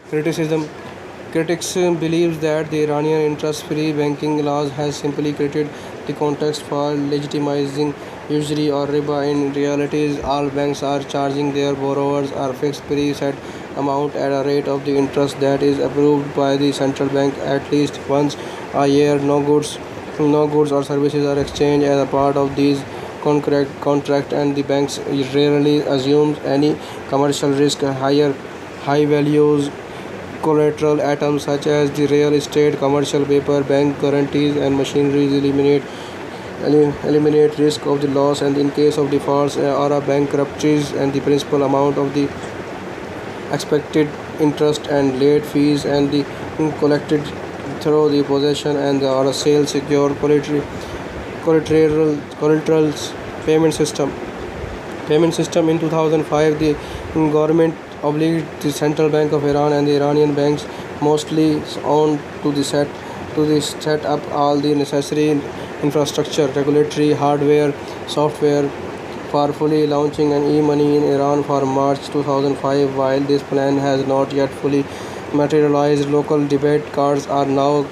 Criticism Critics believe that the Iranian interest-free banking laws has simply created the context for legitimizing usury or riba. In reality, all banks are charging their borrowers a fixed preset amount at a rate of the interest that is approved by the central bank at least once a year. No goods or services are exchanged as a part of these contract, and the banks rarely assumes any commercial risk. High values collateral items such as the real estate, commercial paper, bank guarantees, and machinery eliminate risk of the loss, and in case of defaults or a bankruptcies, and the principal amount of the expected interest and late fees and the collected through the possession and or a sale secure collaterals payment system. In 2005, the government obliged the Central Bank of Iran and the Iranian banks, mostly owned, to set up all the necessary infrastructure, regulatory hardware, software for fully launching an e-money in Iran for March 2005. While this plan has not yet fully materialized, local debit cards are now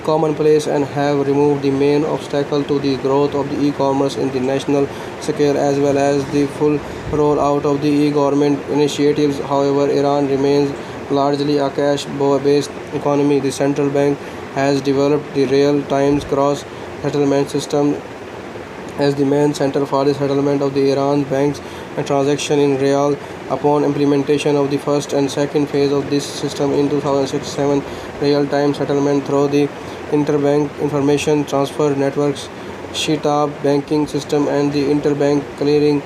commonplace and have removed the main obstacle to the growth of the e-commerce in the national scale, as well as the full rollout of the e-government initiatives. However, Iran remains largely a cash-based economy. The central bank has developed the real-time cross-settlement system as the main center for the settlement of the Iran banks and transaction in real. Upon implementation of the first and second phase of this system in 2006-7, real-time settlement through the interbank information transfer networks, Shitab banking system, and the interbank clearing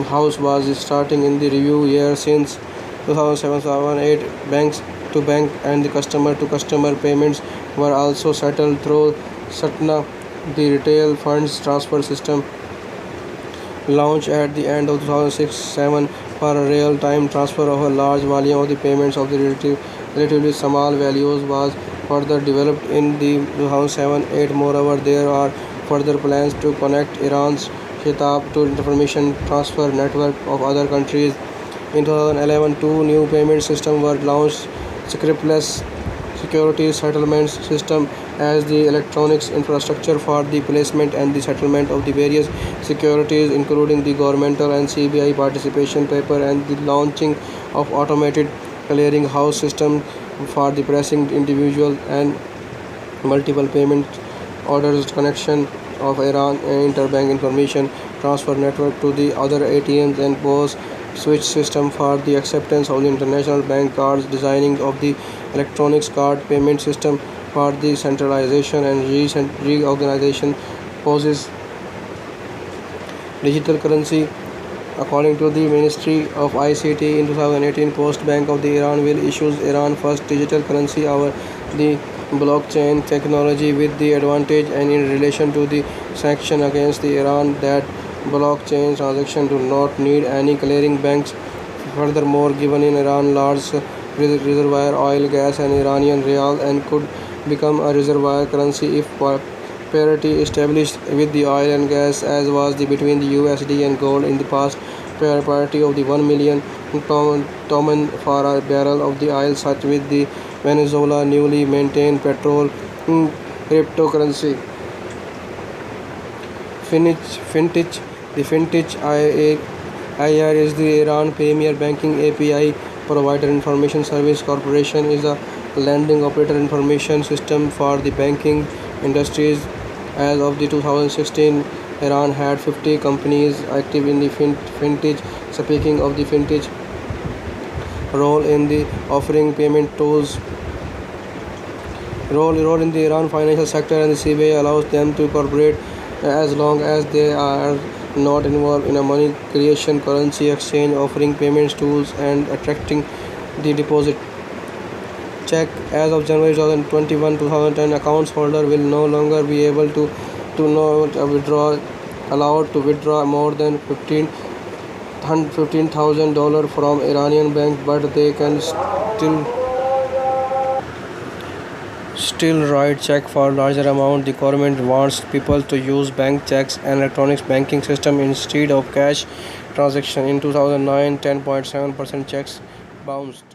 house was starting in the review year. Since 2007-8, banks to bank and the customer to customer payments were also settled through Satna. The retail funds transfer system launched at the end of 2006-7 for a real-time transfer of a large volume of the payments of the relatively small values was further developed in the 2007-8. Moreover, there are further plans to connect Iran's Shitab to information transfer network of other countries. In 2011, two new payment systems were launched: scriptless securities settlement system as the electronics infrastructure for the placement and the settlement of the various securities, including the governmental and CBI participation paper, and the launching of automated clearing house system for the pressing individual and multiple payment orders, connection of Iran interbank information transfer network to the other ATMs, and POS switch system for the acceptance of the international bank cards, designing of the electronics card payment system for the centralization and reorganization poses digital currency. According to the Ministry of ICT, in 2018, Post Bank of the Iran will issue Iran's first digital currency over the blockchain technology, with the advantage and in relation to the sanction against the Iran that blockchain transactions do not need any clearing banks. Furthermore, given in Iran large reservoir oil, gas, and Iranian rial, and could become a reservoir currency if parity established with the oil and gas, as was the between the USD and gold in the past. Parity of the 1 million Toman for a barrel of the oil, such with the Venezuela newly maintained petrol cryptocurrency. Fintech. The Fintech IR is the Iran premier banking API provider. Information Service Corporation is a lending operator information system for the banking industries. As of the 2016, Iran had 50 companies active in the fintech. Speaking of the fintech role in the offering payment tools, role in the Iran financial sector, and the CBI allows them to cooperate as long as they are not involved in a money creation, currency exchange, offering payments tools, and attracting the deposit check. As of January 2021, 2010, accounts holder will no longer be able to not withdraw allowed to withdraw more than $15,000 from Iranian bank, but they can still write check for larger amount. The government wants people to use bank checks and electronic banking system instead of cash transaction. In 2009, 10.7% checks bounced.